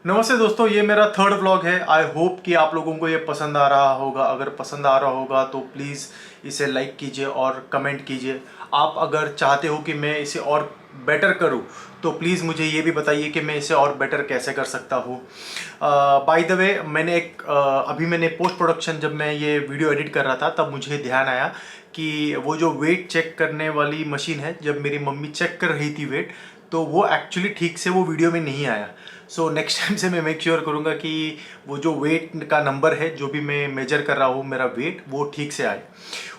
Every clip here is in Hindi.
नमस्ते दोस्तों, ये मेरा थर्ड व्लॉग है। आई होप कि आप लोगों को ये पसंद आ रहा होगा। अगर पसंद आ रहा होगा तो प्लीज़ इसे लाइक कीजिए और कमेंट कीजिए। आप अगर चाहते हो कि मैं इसे और बेटर करूं तो प्लीज़ मुझे ये भी बताइए कि मैं इसे और बेटर कैसे कर सकता हूँ। बाय द वे, अभी मैंने पोस्ट प्रोडक्शन जब मैं ये वीडियो एडिट कर रहा था तब मुझे ध्यान आया कि वो जो वेट चेक करने वाली मशीन है, जब मेरी मम्मी चेक कर रही थी वेट, तो वो एक्चुअली ठीक से वो वीडियो में नहीं आया। सो नेक्स्ट टाइम से मैं मेक श्योर करूँगा कि वो जो वेट का नंबर है, जो भी मैं मेजर कर रहा हूँ मेरा वेट, वो ठीक से आए।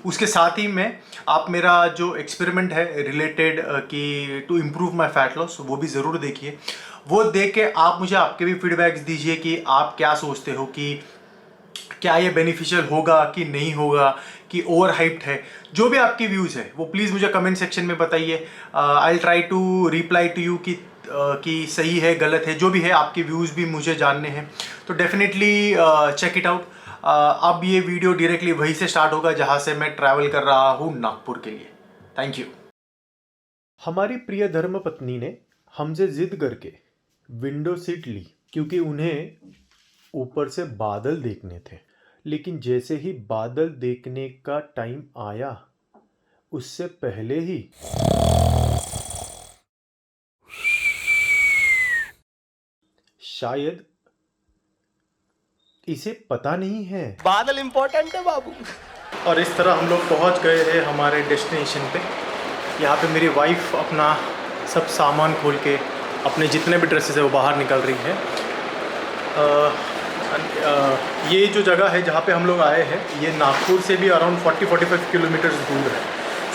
उसके साथ ही में आप मेरा जो एक्सपेरिमेंट है रिलेटेड कि to improve my fat loss, वो भी ज़रूर देखिए। वो देख के आप मुझे आपके भी फीडबैक्स दीजिए कि आप क्या सोचते हो कि क्या ये बेनिफिशियल होगा कि नहीं होगा, कि ओवर हाइप्ड है। जो भी आपकी व्यूज़ है वो प्लीज़ मुझे कमेंट सेक्शन में बताइए। I will try to reply to you कि सही है गलत है, जो भी है आपके व्यूज़ भी मुझे जानने हैं। तो डेफिनेटली चेक इट आउट। अब ये वीडियो डायरेक्टली वहीं से स्टार्ट होगा जहाँ से मैं ट्रैवल कर रहा हूँ नागपुर के लिए। Thank you. हमारी प्रिय धर्मपत्नी ने हमसे जिद करके विंडो सीट ली क्योंकि उन्हें ऊपर से बादल देखने थे। लेकिन जैसे ही बादल देखने का टाइम आया, उससे पहले ही शायद इसे पता नहीं है, बादल इंपॉर्टेंट है बाबू। और इस तरह हम लोग पहुंच गए हैं हमारे डेस्टिनेशन पे। यहाँ पे मेरी वाइफ अपना सब सामान खोल के अपने जितने भी ड्रेसेस है वो बाहर निकल रही है। ये जो जगह है जहाँ पे हम लोग आए हैं, ये नागपुर से भी अराउंड 40-45 किलोमीटर्स दूर है।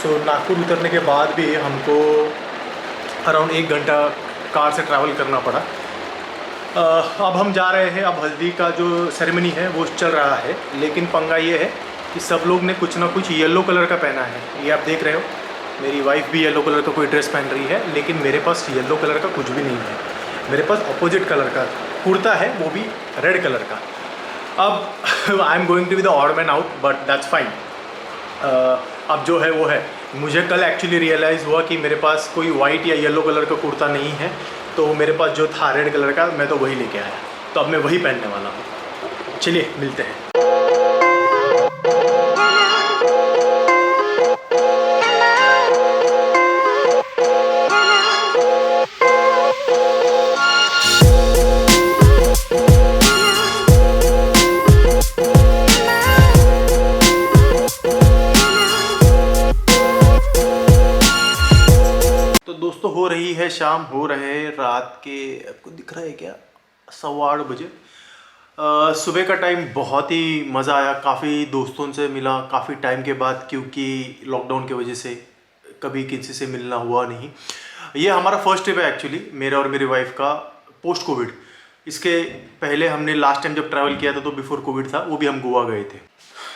सो नागपुर उतरने के बाद भी हमको अराउंड 1 घंटा कार से ट्रैवल करना पड़ा। अब हम जा रहे हैं। अब हल्दी का जो सेरेमनी है वो चल रहा है, लेकिन पंगा ये है कि सब लोग ने कुछ ना कुछ येलो कलर का पहना है। ये आप देख रहे हो, मेरी वाइफ भी येलो कलर का कोई ड्रेस पहन रही है, लेकिन मेरे पास येलो कलर का कुछ भी नहीं है। मेरे पास अपोजिट कलर का कुर्ता है, वो भी रेड कलर का। अब I am going to be the odd man out, but that's fine. अब जो है वो है। मुझे कल एक्चुअली रियलाइज़ हुआ कि मेरे पास कोई वाइट या येलो कलर का कुर्ता नहीं है, तो मेरे पास जो था रेड कलर का, मैं तो वही लेके आया। तो अब मैं वही पहनने वाला हूँ। चलिए मिलते हैं। दोस्तों, हो रही है शाम, हो रहे हैं रात के, आपको दिख रहा है क्या, 8:15 बजे। सुबह का टाइम बहुत ही मज़ा आया। काफ़ी दोस्तों से मिला काफ़ी टाइम के बाद, क्योंकि लॉकडाउन की वजह से कभी किसी से मिलना हुआ नहीं। ये हमारा फर्स्ट ट्रिप है एक्चुअली, मेरे और मेरी वाइफ का पोस्ट कोविड। इसके पहले हमने लास्ट टाइम जब ट्रैवल किया था तो बिफोर कोविड था, वो भी हम गोवा गए थे।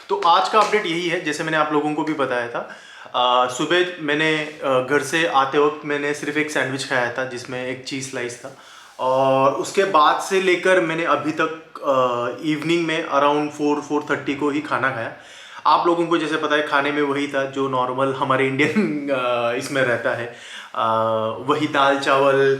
तो आज का अपडेट यही है, जैसे मैंने आप लोगों को भी बताया था। सुबह मैंने घर से आते वक्त मैंने सिर्फ एक सैंडविच खाया था जिसमें एक चीज़ स्लाइस था, और उसके बाद से लेकर मैंने अभी तक इवनिंग में अराउंड 4-4:30 को ही खाना खाया। आप लोगों को जैसे पता है, खाने में वही था जो नॉर्मल हमारे इंडियन इसमें रहता है। वही दाल चावल,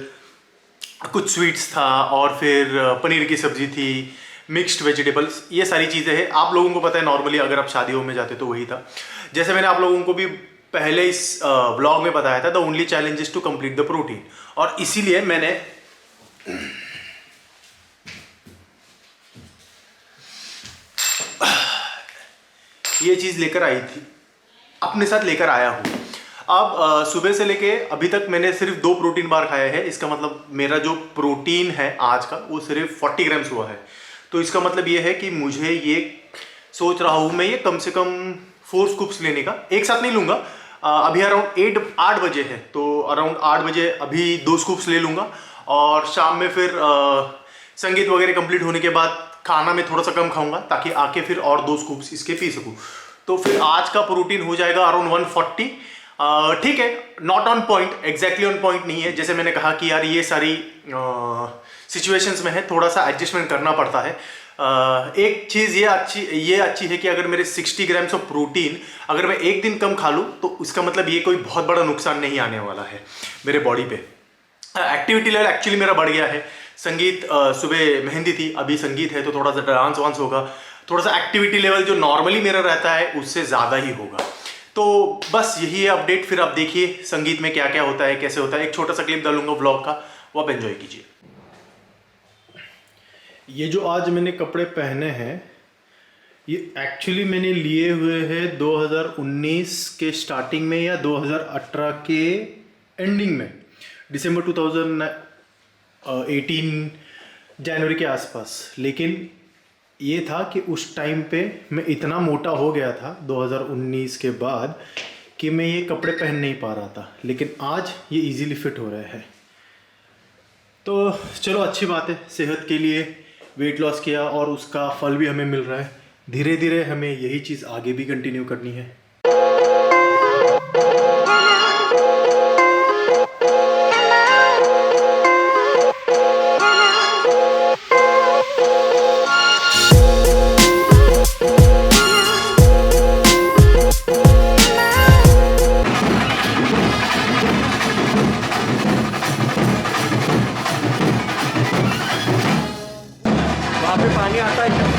कुछ स्वीट्स था, और फिर पनीर की सब्ज़ी थी, मिक्स्ड वेजिटेबल्स, ये सारी चीज़ें हैं। आप लोगों को पता है नॉर्मली अगर आप शादियों में जाते तो वही था। जैसे मैंने आप लोगों को भी पहले इस व्लॉग में बताया था, the only challenge is to complete the protein, और इसीलिए मैंने ये चीज़ लेकर आई थी, अपने साथ लेकर आया हूँ। अब सुबह से लेके अभी तक मैंने सिर्फ 2 प्रोटीन बार खाए हैं। इसका मतलब मेरा जो प्रोटीन है आज का वो सिर्फ 40 ग्राम्स हुआ है। तो इसका मतलब ये है कि मुझे ये सोच रहा हूँ मैं ये कम से कम 4 स्कूप्स लेने का, एक साथ नहीं लूँगा। अभी अराउंड 8 बजे है, तो अराउंड 8 बजे अभी 2 स्कूप्स ले लूँगा, और शाम में फिर संगीत वगैरह कंप्लीट होने के बाद खाना में थोड़ा सा कम खाऊंगा, ताकि आके फिर और 2 स्कूप्स इसके पी सकूँ। तो फिर आज का प्रोटीन हो जाएगा अराउंड 140। ठीक है, not on point, exactly on point नहीं है। जैसे मैंने कहा कि यार ये सारी सिचुएशंस में है, थोड़ा सा एडजस्टमेंट करना पड़ता है। एक चीज़ ये अच्छी है कि अगर मेरे 60 ग्राम्स ऑफ प्रोटीन अगर मैं एक दिन कम खा लूँ तो इसका मतलब ये कोई बहुत बड़ा नुकसान नहीं आने वाला है मेरे बॉडी पे। एक्टिविटी लेवल एक्चुअली मेरा बढ़ गया है, संगीत सुबह मेहंदी थी, अभी संगीत है तो थोड़ा सा डांस वांस होगा, थोड़ा सा एक्टिविटी लेवल जो नॉर्मली मेरा रहता है उससे ज़्यादा ही होगा। तो बस यही है अपडेट। फिर आप देखिए संगीत में क्या क्या होता है, कैसे होता है। एक छोटा सा क्लिप डालूंगा व्लॉग का, वो आप एंजॉय कीजिए। ये जो आज मैंने कपड़े पहने हैं ये एक्चुअली मैंने लिए हुए हैं 2019 के स्टार्टिंग में या 2018 के एंडिंग में, दिसंबर 2018 जनवरी के आसपास। लेकिन ये था कि उस टाइम पे मैं इतना मोटा हो गया था 2019 के बाद कि मैं ये कपड़े पहन नहीं पा रहा था, लेकिन आज ये इजीली फिट हो रहे हैं। तो चलो अच्छी बात है, सेहत के लिए वेट लॉस किया और उसका फल भी हमें मिल रहा है। धीरे धीरे हमें यही चीज़ आगे भी कंटिन्यू करनी है। वहाँ पे पानी आता है क्या?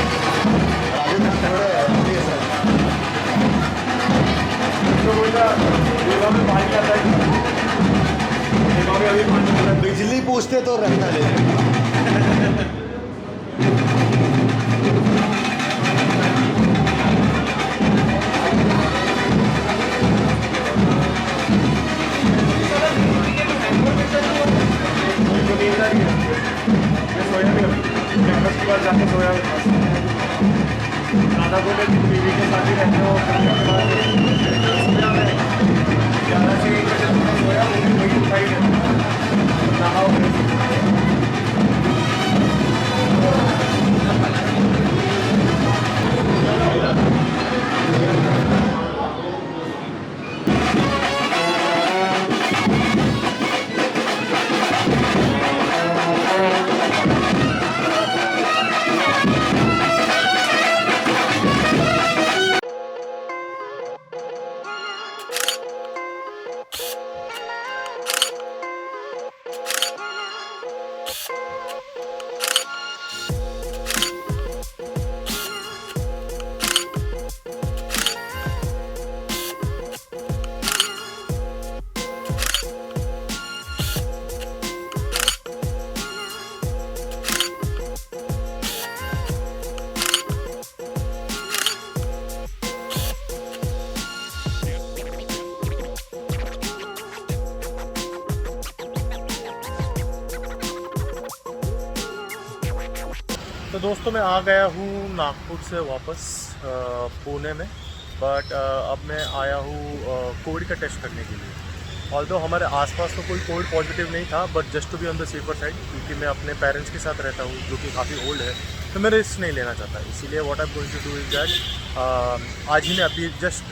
बिजली पूछते तो रहता ले। जाके सोया दादा को बीवी के साथ ही रहते हो, करने के बाद 11 से 1 बजे तक सोया, वही उठाई है नहाओ। तो दोस्तों मैं आ गया हूँ नागपुर से वापस पुणे में, बट अब मैं आया हूँ कोविड का टेस्ट करने के लिए। ऑल्दो हमारे आसपास तो कोई कोविड पॉजिटिव नहीं था, but just to be on the safer side, क्योंकि मैं अपने पेरेंट्स के साथ रहता हूँ जो कि काफ़ी ओल्ड है, तो मैं रिस्क नहीं लेना चाहता। इसीलिए what I am going to do is that आज ही मैं अभी जस्ट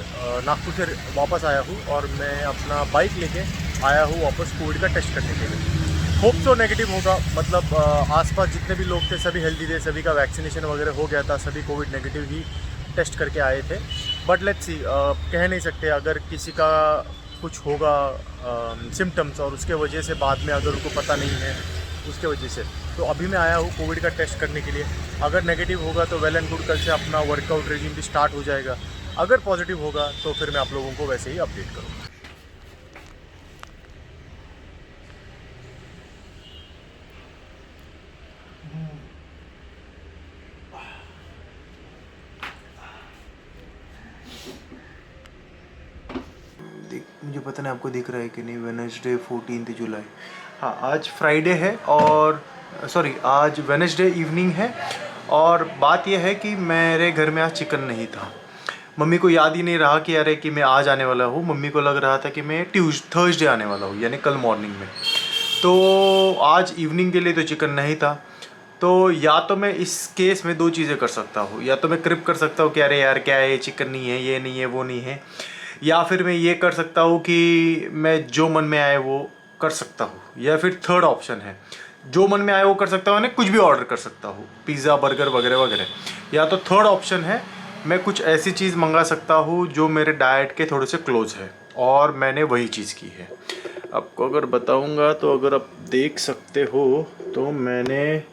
नागपुर से वापस आया हूँ और मैं अपना बाइक लेके आया हूँ वापस कोविड का टेस्ट करने के लिए। होप तो नेगेटिव होगा, मतलब आसपास जितने भी लोग थे सभी हेल्दी थे, सभी का वैक्सीनेशन वगैरह हो गया था, सभी कोविड नेगेटिव ही टेस्ट करके आए थे। बट लेट्स सी, कह नहीं सकते, अगर किसी का कुछ होगा सिम्टम्स और उसके वजह से बाद में अगर उनको पता नहीं है उसके वजह से, तो अभी मैं आया हूँ कोविड का टेस्ट करने के लिए। अगर नेगेटिव होगा तो वेल एंड गुड, कल से अपना वर्कआउट रेजिम भी स्टार्ट हो जाएगा। अगर पॉजिटिव होगा तो फिर मैं आप लोगों को वैसे ही अपडेट करूँगा। मुझे पता नहीं आपको दिख रहा है कि नहीं, वेडनेसडे 14 जुलाई। हाँ, आज फ्राइडे है और आज वेडनेसडे इवनिंग है और बात यह है कि मेरे घर में आज चिकन नहीं था। मम्मी को याद ही नहीं रहा कि अरे कि मैं आज आने वाला हूँ। मम्मी को लग रहा था कि मैं थर्सडे आने वाला हूँ, यानी कल मॉर्निंग में। तो आज इवनिंग के लिए तो चिकन नहीं था। तो या तो मैं इस केस में दो चीज़ें कर सकता हूँ, या तो मैं क्रिप कर सकता हूँ कि अरे यार क्या है, चिकन नहीं है, ये नहीं है, वो नहीं है, या फिर मैं ये कर सकता हूँ कि मैं जो मन में आए वो कर सकता हूँ, या फिर थर्ड ऑप्शन है जो मन में आए वो कर सकता हूँ, कुछ भी ऑर्डर कर सकता हूँ, पिज़्ज़ा बर्गर वगैरह वगैरह। या तो थर्ड ऑप्शन है मैं कुछ ऐसी चीज़ मंगा सकता हूँ जो मेरे डाइट के थोड़े से क्लोज है, और मैंने वही चीज़ की है। आपको अगर बताऊंगा तो अगर आप देख सकते हो तो मैंने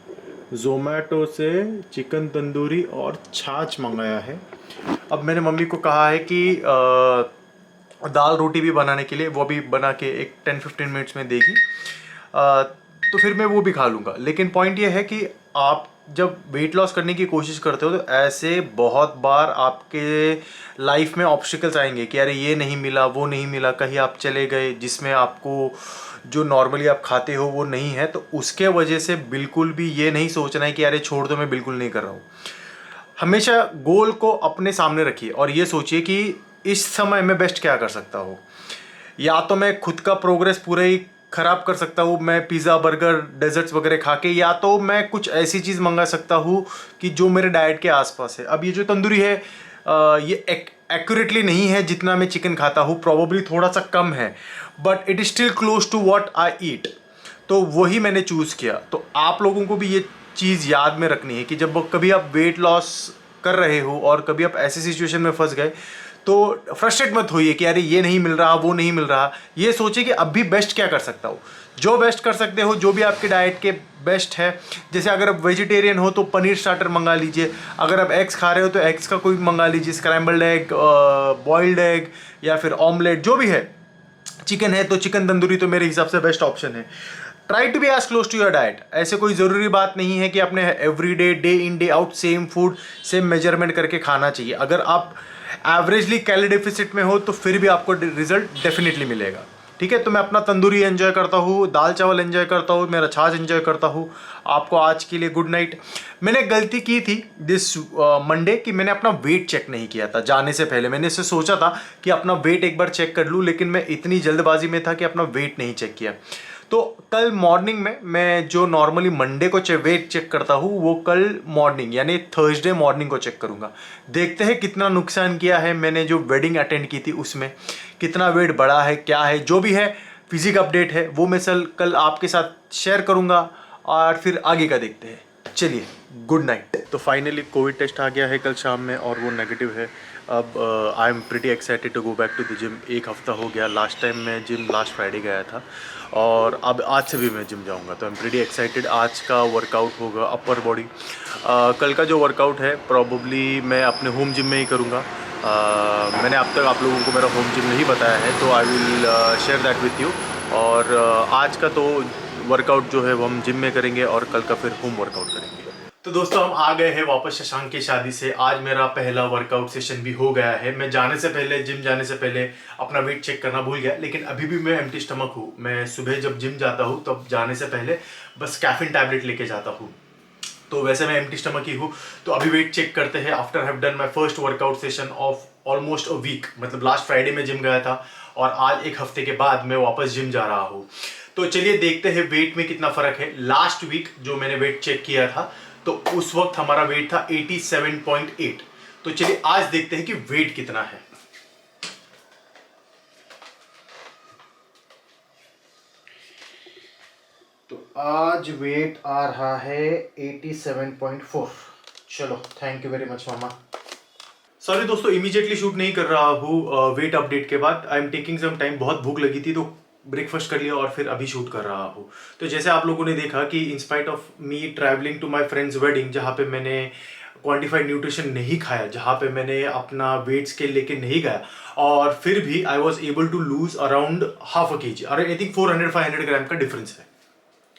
ज़ोमैटो से चिकन तंदूरी और छाछ मंगाया है। अब मैंने मम्मी को कहा है कि दाल रोटी भी बनाने के लिए, वो भी बना के एक 10-15 मिनट्स में देगी, तो फिर मैं वो भी खा लूँगा। लेकिन पॉइंट ये है कि आप जब वेट लॉस करने की कोशिश करते हो तो ऐसे बहुत बार आपके लाइफ में ऑब्स्टिकल्स आएंगे कि अरे ये नहीं मिला, वो नहीं मिला, कहीं आप चले गए जिसमें आपको जो नॉर्मली आप खाते हो वो नहीं है, तो उसके वजह से बिल्कुल भी ये नहीं सोचना है कि अरे छोड़ दो, मैं बिल्कुल नहीं कर रहा हूँ। हमेशा गोल को अपने सामने रखिए और ये सोचिए कि इस समय मैं बेस्ट क्या कर सकता हूँ। या तो मैं खुद का प्रोग्रेस पूरा ही ख़राब कर सकता हूँ, मैं पिज़्ज़ा बर्गर डेजर्ट्स वगैरह खा के, या तो मैं कुछ ऐसी चीज़ मंगा सकता हूँ कि जो मेरे डाइट के आसपास है। अब ये जो तंदूरी है ये एक्यूरेटली नहीं है जितना मैं चिकन खाता हूँ, प्रॉबली थोड़ा सा कम है, but it is still close to what I eat, तो वही मैंने चूज़ किया। तो आप लोगों को भी ये चीज़ याद में रखनी है कि जब कभी आप वेट लॉस कर रहे हो और कभी आप ऐसी सिचुएशन में फंस गए तो फ्रस्ट्रेट मत होइए कि अरे ये नहीं मिल रहा, वो नहीं मिल रहा। ये सोचिए कि अभी बेस्ट क्या कर सकता हूँ, जो बेस्ट कर सकते हो, जो भी आपके डाइट के बेस्ट है। जैसे अगर आप वेजिटेरियन हो तो पनीर स्टार्टर मंगा लीजिए, अगर आप एग्स खा रहे हो तो एग्स का कोई मंगा लीजिए, स्क्रैम्बल्ड एग, बॉइल्ड एग या फिर ऑमलेट, जो भी है। चिकन है तो चिकन तंदूरी तो मेरे हिसाब से बेस्ट ऑप्शन है। Try to be as close to your diet. ऐसे कोई ज़रूरी बात नहीं है कि आपने every day in day out same food same measurement करके खाना चाहिए। अगर आप एवरेजली कैलोरी डेफिसिट में हो तो फिर भी आपको रिजल्ट डेफिनेटली मिलेगा। ठीक है, तो मैं अपना तंदूरी एंजॉय करता हूँ, दाल चावल एंजॉय करता हूँ, मेरा छाछ एंजॉय करता हूँ। आपको आज के लिए गुड नाइट। मैंने गलती की थी दिस मंडे कि मैंने अपना वेट चेक नहीं किया था जाने से पहले। मैंने इससे सोचा था कि अपना वेट एक बार चेक कर लूँ, लेकिन मैं इतनी जल्दबाजी में था कि अपना वेट नहीं चेक किया। तो कल मॉर्निंग में मैं जो नॉर्मली मंडे को वेट चेक करता हूँ वो कल मॉर्निंग यानी थर्सडे मॉर्निंग को चेक करूँगा। देखते हैं कितना नुकसान किया है मैंने जो वेडिंग अटेंड की थी उसमें, कितना वेट बढ़ा है, क्या है, जो भी है फिजिक अपडेट है वो मैं कल आपके साथ शेयर करूँगा और फिर आगे का देखते हैं। चलिए गुड नाइट। तो फाइनली कोविड टेस्ट आ गया है कल शाम में और वो नेगेटिव है। अब I am pretty excited to go back to the gym. एक हफ्ता हो गया, लास्ट टाइम मैं जिम लास्ट फ्राइडे गया था और अब आज से भी मैं जिम जाऊंगा, तो आई एम प्रिटी एक्साइटेड। आज का वर्कआउट होगा अपर बॉडी। कल का जो वर्कआउट है प्रॉबली मैं अपने होम जिम में ही करूँगा। मैंने अब तक आप लोगों को मेरा होम जिम नहीं बताया है, तो I will share that with you. और आज का तो वर्कआउट जो है वो हम जिम में करेंगे और कल का फिर होम वर्कआउट करेंगे। तो दोस्तों हम आ गए हैं वापस शशांक की शादी से। आज मेरा पहला वर्कआउट सेशन भी हो गया है। मैं जाने से पहले, जिम जाने से पहले अपना वेट चेक करना भूल गया, लेकिन अभी भी मैं एम्प्टी स्टमक हूँ। मैं सुबह जब जिम जाता हूँ तब जाने से पहले बस कैफीन टैबलेट लेके जाता हूँ, तो वैसे मैं एम्प्टी स्टमक ही हूँ। तो अभी वेट चेक करते हैं। After have done my first workout session of almost a week, मतलब लास्ट फ्राइडे में जिम गया था और आज एक हफ्ते के बाद मैं वापस जिम जा रहा हूँ। तो चलिए देखते हैं वेट में कितना फ़र्क है। लास्ट वीक जो मैंने वेट चेक किया था तो उस वक्त हमारा वेट था 87.8। तो चलिए आज देखते हैं कि वेट कितना है। तो आज वेट आ रहा है 87.4। चलो थैंक यू वेरी मच मामा। सॉरी दोस्तों, इमीडिएटली शूट नहीं कर रहा हूँ वेट अपडेट के बाद। I am taking some time, बहुत भूख लगी थी तो ब्रेकफास्ट कर लिया और फिर अभी शूट कर रहा हूँ। तो जैसे आप लोगों ने देखा कि in spite of me travelling to my friend's wedding, जहाँ पे मैंने क्वांटिफाइड न्यूट्रिशन नहीं खाया, जहाँ पे मैंने अपना वेट स्केल लेके नहीं गया, और फिर भी I was able to lose around half a kg। और आई थिंक 400-500 ग्राम का डिफरेंस है।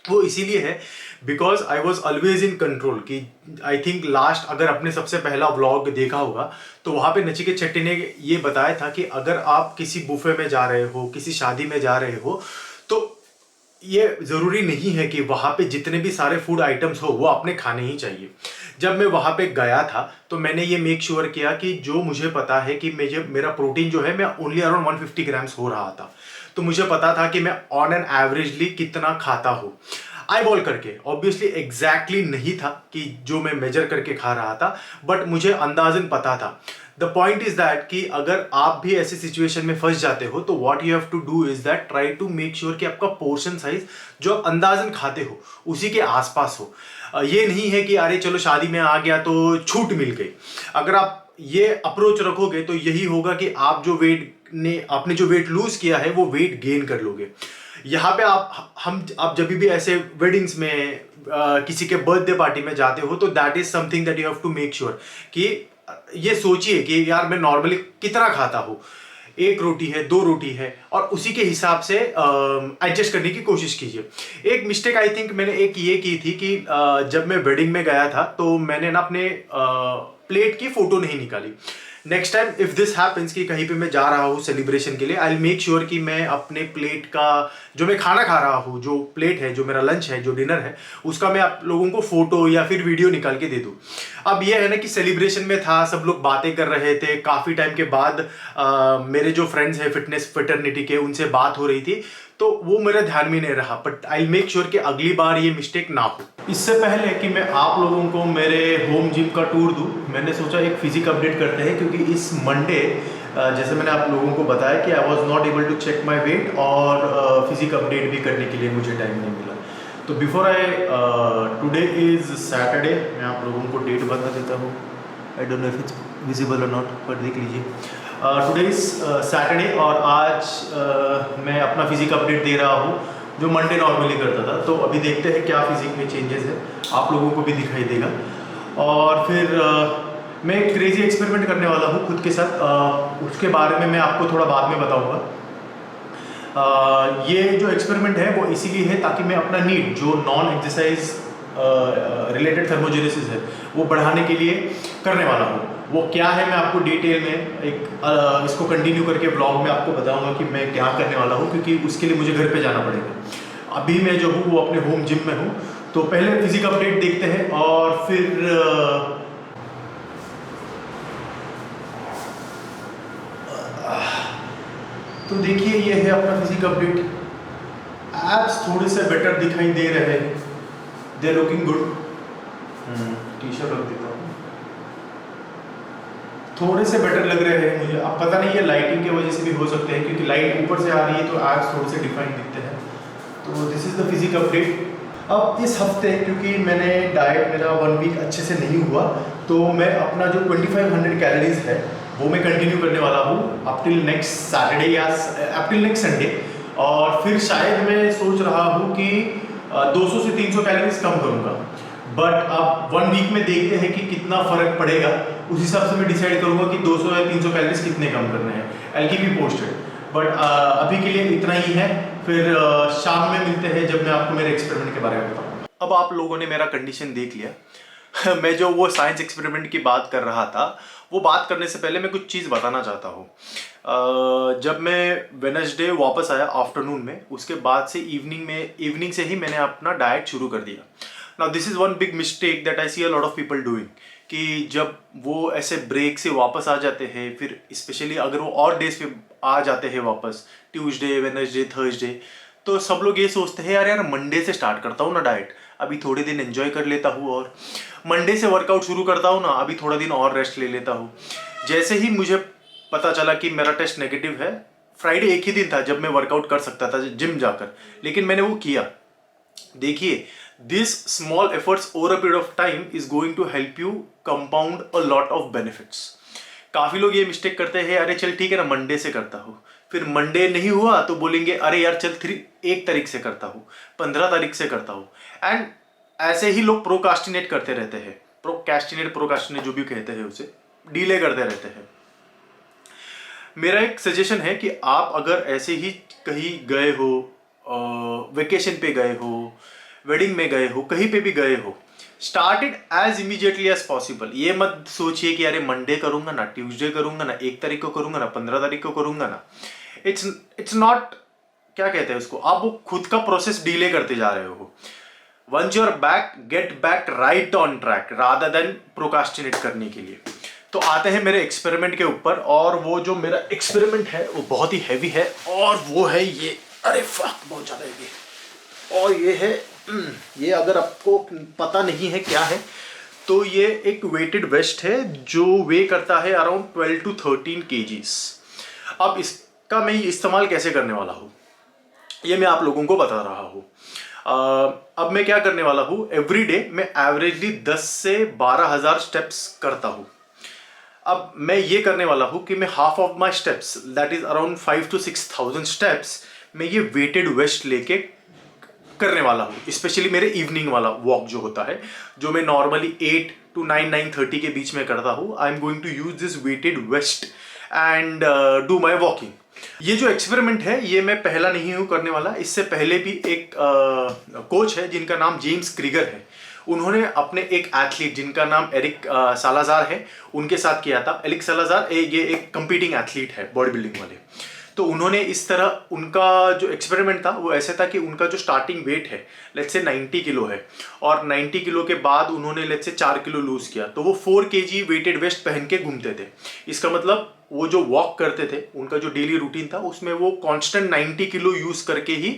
वो इसीलिए है because I was always in control. कि आई थिंक लास्ट अगर आपने सबसे पहला व्लॉग देखा होगा तो वहाँ पे नचिकेत शेट्टी ने ये बताया था कि अगर आप किसी बुफे में जा रहे हो, किसी शादी में जा रहे हो, तो ये ज़रूरी नहीं है कि वहाँ पे जितने भी सारे फूड आइटम्स हो वो आपने खाने ही चाहिए। जब मैं वहाँ पे गया था तो मैंने ये मेक श्योर किया कि जो मुझे पता है कि मेरा प्रोटीन जो है मैं ओनली अराउंड 150 ग्राम्स हो रहा था, तो मुझे पता था कि मैं ऑन एन एवरेजली कितना खाता हूँ आई बॉल करके। ऑब्वियसली एग्जैक्टली नहीं था कि जो मैं मेजर करके खा रहा था, बट मुझे अंदाजन पता था। द पॉइंट इज दैट कि अगर आप भी ऐसी सिचुएशन में फंस जाते हो तो what you have to do is that try to make sure कि आपका पोर्शन साइज जो आप अंदाजन खाते हो उसी के आसपास हो। ये नहीं है कि अरे चलो शादी में आ गया तो छूट मिल गई। अगर आप ये अप्रोच रखोगे तो यही होगा कि आप आपने जो वेट लूज किया है वो वेट गेन कर लोगे। यहाँ पे आप जब भी ऐसे वेडिंग्स में किसी के बर्थडे पार्टी में जाते हो तो that is something that you have to make sure कि ये सोचिए कि यार मैं नॉर्मली कितना खाता हूँ, 1 रोटी है, 2 रोटी है, और उसी के हिसाब से एडजस्ट करने की कोशिश कीजिए। एक मिस्टेक आई थिंक मैंने एक ये की थी कि जब मैं वेडिंग में गया था तो मैंने ना अपने प्लेट की फोटो नहीं निकाली। Next time if this happens कि कहीं पे मैं जा रहा हूँ सेलिब्रेशन के लिए, आई विल मेक श्योर कि मैं अपने प्लेट का जो मैं खाना खा रहा हूँ, जो प्लेट है, जो मेरा लंच है, जो डिनर है, उसका मैं आप लोगों को फोटो या फिर वीडियो निकाल के दे दूँ। अब ये है ना कि सेलिब्रेशन में था, सब लोग बातें कर रहे थे, काफ़ी टाइम के बाद मेरे जो फ्रेंड्स हैं फिटनेस फिटर्निटी के, उनसे बात हो रही थी, तो वो मेरे ध्यान में नहीं रहा। बट आई मेक श्योर कि अगली बार ये मिस्टेक ना हो। इससे पहले कि मैं आप लोगों को मेरे होम जिम का टूर दूं, मैंने सोचा एक फिजिक अपडेट करते हैं, क्योंकि इस मंडे जैसे मैंने आप लोगों को बताया कि I was not able to check my weight और फिजिक अपडेट भी करने के लिए मुझे टाइम नहीं मिला। तो बिफोर टुडे इज़ सैटरडे, मैं आप लोगों को डेट बता देता हूँ। I don't know if it's visible और नॉट, पर देख लीजिए। टुडे इज़ सैटरडे और आज मैं अपना फिजिक अपडेट दे रहा हूँ, जो मंडे नॉर्मली करता था। तो अभी देखते हैं क्या फिजिक में चेंजेस है, आप लोगों को भी दिखाई देगा। और फिर मैं एक क्रेजी एक्सपेरिमेंट करने वाला हूँ खुद के साथ, उसके बारे में मैं आपको थोड़ा बाद में बताऊँगा। ये जो एक्सपेरिमेंट है वो इसीलिए है ताकि मैं अपना नीड, जो नॉन एक्सरसाइज रिलेटेड थर्मोजेनेसिस है, वो बढ़ाने के लिए करने वाला हूँ। वो क्या है मैं आपको डिटेल में एक इसको कंटिन्यू करके ब्लॉग में आपको बताऊंगा कि मैं क्या करने वाला हूँ, क्योंकि उसके लिए मुझे घर पे जाना पड़ेगा। अभी मैं जो हूँ वो अपने होम जिम में हूँ। तो पहले फिजिक अपडेट देखते हैं और फिर तो देखिए ये है अपना फिजिक अपडेट। एब्स थोड़े से बेटर दिखाई दे रहे हैं, they are looking good. T shirt रख देता हूँ, थोड़े से बेटर लग रहे हैं मुझे। अब पता नहीं ये लाइटिंग की वजह से भी हो सकते हैं, क्योंकि लाइट ऊपर से आ रही है तो एब्स थोड़े से डिफाइन दिखते हैं। तो this is the physique update. अब इस हफ्ते क्योंकि मैंने डाइट मेरा 1 वीक अच्छे से नहीं हुआ, तो मैं अपना जो 2500 कैलोरीज है वो मैं कंटिन्यू करने वाला हूँ अप टिल नेक्स्ट सैटरडे या अप टिल नेक्स्ट संडे। और फिर शायद मैं सोच रहा हूँ कि 200 से 300 कैलोरीज कम करूँगा। बट अब 1 वीक में देखते हैं कि कितना फ़र्क पड़ेगा, उस हिसाब से मैं डिसाइड करूँगा कि 200 या 300 कैलोरीज कितने कम करने हैं। I will keep you posted. But अभी के लिए इतना ही है, फिर शाम में मिलते हैं जब मैं आपको मेरे एक्सपेरिमेंट के बारे में बताऊँ। अब आप लोगों ने मेरा कंडीशन देख लिया। मैं जो वो साइंस एक्सपेरिमेंट की बात कर रहा था, वो बात करने से पहले मैं कुछ चीज़ बताना चाहता हूँ। जब मैं वेडनेसडे वापस आया आफ्टरनून में, उसके बाद से इवनिंग से ही मैंने अपना डाइट शुरू कर दिया। Now this is one big mistake that I see a lot of people doing, कि जब वो ऐसे ब्रेक से वापस आ जाते हैं, फिर स्पेशली अगर वो और डेज पे आ जाते हैं वापस, ट्यूसडे, वेडनेसडे, थर्सडे, तो सब लोग ये सोचते हैं यार मंडे से स्टार्ट करता हूँ ना डाइट, अभी थोड़े दिन एंजॉय कर लेता हूँ, और मंडे से वर्कआउट शुरू करता हूँ ना, अभी थोड़ा दिन और रेस्ट ले लेता हूँ। जैसे ही मुझे पता चला कि मेरा टेस्ट नेगेटिव है, फ्राइडे एक ही दिन था जब मैं वर्कआउट कर सकता था जिम जाकर, लेकिन मैंने वो किया। देखिए, this small efforts over a period of time is going to help you compound a lot of benefits. काफ़ी लोग ये मिस्टेक करते हैं, अरे चल ठीक है ना मंडे से करता हूँ, फिर मंडे नहीं हुआ तो बोलेंगे अरे यार चल 1 तारीख से करता हूँ, 15 तारीख से करता हूँ। एंड ऐसे ही लोग प्रोकास्टिनेट करते रहते हैं, प्रोकास्टिनेट जो भी कहते हैं उसे डिले करते रहते हैं। मेरा एक सजेशन है कि आप अगर ऐसे ही कहीं गए हो, वेकेशन पे गए हो, वेडिंग में गए हो, कहीं पे भी गए हो, start it as immediately as possible. ये मत सोचिए कि अरे मंडे करूंगा ना, ट्यूसडे करूंगा ना, 1 तारीख को करूंगा ना, 15 तारीख को करूंगा ना। इट्स नॉट, क्या कहते हैं उसको, आप वो खुद का प्रोसेस डिले करते जा रहे हो। Once you are back, get back right on track rather than procrastinate करने के लिए। तो आते हैं मेरे एक्सपेरिमेंट के ऊपर, और वो जो मेरा एक्सपेरिमेंट है वो बहुत ही हैवी है, और वो है ये, अरे फक बहुत ज़्यादा हैवी। और ये है, ये अगर आपको पता नहीं है क्या है, तो ये एक वेटेड वेस्ट है जो वे करता है अराउंड 12 to 13 kgs। अब इसका मैं इस्तेमाल कैसे करने वाला हूँ ये मैं आप लोगों को बता रहा हूँ। अब मैं क्या करने वाला हूँ, एवरी डे मैं एवरेजली 10 से 12,000 स्टेप्स करता हूँ। अब मैं ये करने वाला हूँ कि मैं half of my steps, that is around 5 to 6,000 steps, मैं ये वेटेड वेस्ट लेके करने वाला हूँ, स्पेशली मेरे इवनिंग वाला वॉक जो होता है, जो मैं नॉर्मली 8 to 9-9:30 के बीच में करता हूँ। I am going to use this weighted vest and do my walking. ये जो एक्सपेरिमेंट है ये मैं पहला नहीं हूँ करने वाला, इससे पहले भी एक कोच है जिनका नाम जेम्स क्रीगर है, उन्होंने अपने एक एथलीट जिनका नाम एरिक सालाजार है उनके साथ किया था। एरिक सालाजार ये एक कंपीटिंग एथलीट है बॉडी बिल्डिंग वाले। तो उन्होंने इस तरह, उनका जो एक्सपेरिमेंट था वो ऐसे था कि उनका जो स्टार्टिंग वेट है लेट्स से 90 किलो है, और 90 किलो के बाद उन्होंने लेट्स से 4 किलो लूज किया, तो वो 4 kg वेटेड वेस्ट पहन के घूमते थे। इसका मतलब वो जो वॉक करते थे, उनका जो डेली रूटीन था उसमें वो कांस्टेंट 90 किलो यूज करके ही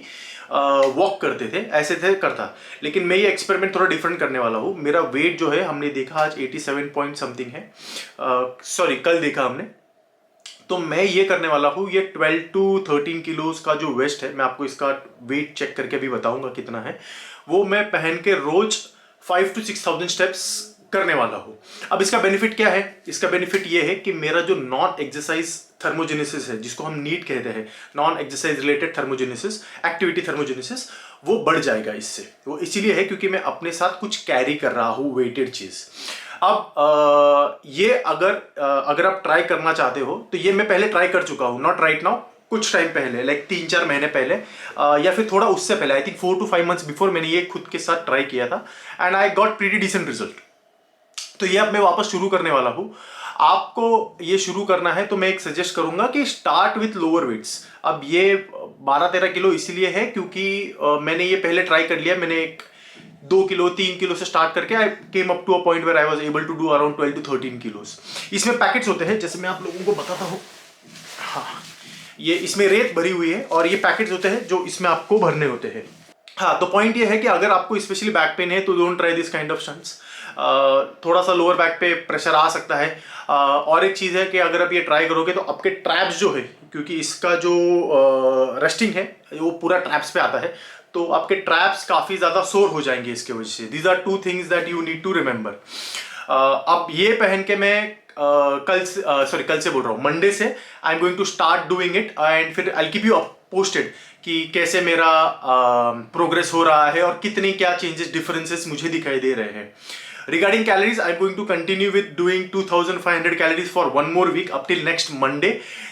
वॉक करते थे, ऐसे थे करता। लेकिन मैं ये एक्सपेरिमेंट थोड़ा डिफरेंट करने वाला हूँ। मेरा वेट जो है हमने देखा आज 87 पॉइंट समथिंग है, सॉरी कल देखा हमने। तो मैं ये करने वाला हूँ, ये 12 to 13 किलोज का जो वेस्ट है, मैं आपको इसका वेट चेक करके भी बताऊंगा कितना है, वो मैं पहन के रोज 5 to 6,000 स्टेप्स करने वाला हूँ। अब इसका बेनिफिट क्या है? इसका बेनिफिट ये है कि मेरा जो नॉन एक्सरसाइज थर्मोजेनेसिस है, जिसको हम नीट कहते हैं, non exercise related thermogenesis, activity thermogenesis, वो बढ़ जाएगा इससे। वो इसीलिए है क्योंकि मैं अपने साथ कुछ कैरी कर रहा हूँ वेटेड चीज़। अब ये अगर आप ट्राई करना चाहते हो तो ये मैं पहले ट्राई कर चुका हूँ, नॉट राइट नाउ, कुछ टाइम पहले, लाइक 3-4 महीने पहले, या फिर थोड़ा उससे पहले, I think 4 to 5 months before मैंने ये खुद के साथ ट्राई किया था and I got pretty decent result. तो ये अब मैं वापस शुरू करने वाला हूँ। आपको ये शुरू करना है तो मैं एक सजेस्ट करूंगा कि स्टार्ट विथ लोअर वेट्स। अब ये 12-13 किलो इसीलिए है क्योंकि मैंने ये पहले ट्राई कर लिया। मैंने 2 किलो 3 किलो से स्टार्ट करके I came up to a point where I was able to do around 12 to 13 kilos. इसमें पैकेट्स होते हैं, जैसे मैं आप लोगों को बताता हूँ। हाँ, ये इसमें रेत भरी हुई है और ये पैकेट्स होते हैं जो इसमें आपको भरने होते हैं। हाँ, तो पॉइंट ये है कि अगर आपको स्पेशली बैक पेन है तो don't try this kind of stunts. थोड़ा सा लोअर बैक पे प्रेशर आ सकता है। और एक चीज़ है कि अगर आप ये ट्राई करोगे तो आपके ट्रैप्स जो है, क्योंकि इसका जो रेस्टिंग है वो पूरा ट्रैप्स पे आता है, तो आपके ट्रैप्स काफ़ी ज़्यादा सोर हो जाएंगे इसके वजह से। These are 2 things that you need to remember. अब ये पहन के मैं कल से बोल रहा हूँ, मंडे से I am going to start doing it and फिर आई कीप यू पोस्टेड कि कैसे मेरा प्रोग्रेस हो रहा है और कितने क्या चेंजेस डिफरेंसेस मुझे दिखाई दे रहे हैं। Regarding calories, I'm going to continue with doing 2,500 calories for 1 more week up till next Monday.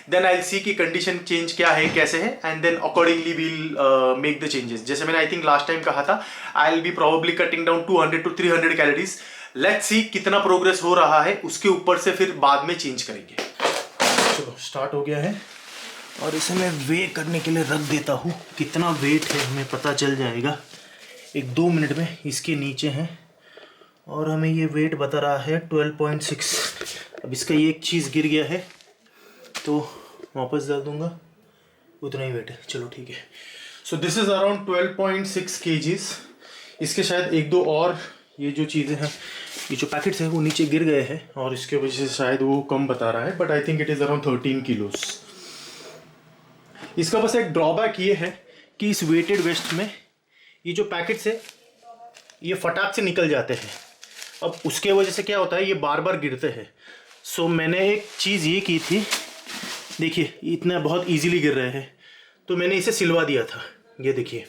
Then I'll see कि condition change क्या है, कैसे है, and then accordingly we'll make the changes. जैसे मैंने I think last time कहा था, I'll be probably cutting down 200 to 300 calories. Let's see कितना प्रोग्रेस हो रहा है, उसके ऊपर से फिर बाद में चेंज करेंगे। चलो स्टार्ट हो गया है और इसे मैं वे करने के लिए रख देता हूँ। कितना वेट है हमें पता चल जाएगा 1-2 मिनट में। इसके नीचे है और हमें ये वेट बता रहा है 12.6। अब इसका ये एक चीज़ गिर गया है तो वापस डाल दूंगा, उतना ही वेट है। चलो ठीक है। So this is around 12.6 kgs। इसके शायद 1-2 और ये जो चीज़ें हैं, ये जो पैकेट्स हैं वो नीचे गिर गए हैं और इसके वजह से शायद वो कम बता रहा है, but I think it is around 13 किलोस। इसका बस एक ड्रॉबैक ये है कि इस वेटेड वेस्ट में ये जो पैकेट्स है ये फटाक से निकल जाते हैं। अब उसके वजह से क्या होता है, ये बार बार गिरते हैं। सो मैंने एक चीज़ ये की थी, देखिए इतना बहुत इजीली गिर रहे हैं, तो मैंने इसे सिलवा दिया था, ये देखिए,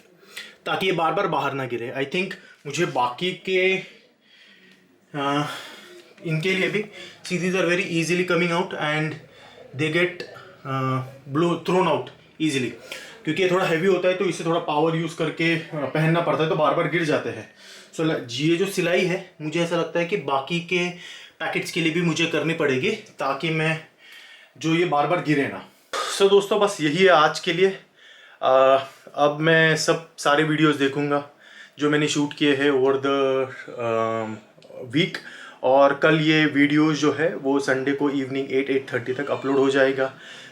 ताकि ये बार बार बाहर ना गिरे। आई थिंक मुझे बाकी के इनके लिए भी see these are very easily coming out and they get blow thrown out easily, क्योंकि ये थोड़ा हैवी होता है तो इसे थोड़ा पावर यूज़ करके पहनना पड़ता है, तो बार बार गिर जाते हैं। सो ये जो सिलाई है मुझे ऐसा लगता है कि बाकी के पैकेट्स के लिए भी मुझे करनी पड़ेगी, ताकि मैं जो ये बार बार गिरे ना। सो दोस्तों बस यही है आज के लिए। अब मैं सारे वीडियोस देखूंगा जो मैंने शूट किए हैं ओवर द वीक, और कल ये वीडियोस जो है वो संडे को इवनिंग 8-8:30 तक अपलोड हो जाएगा।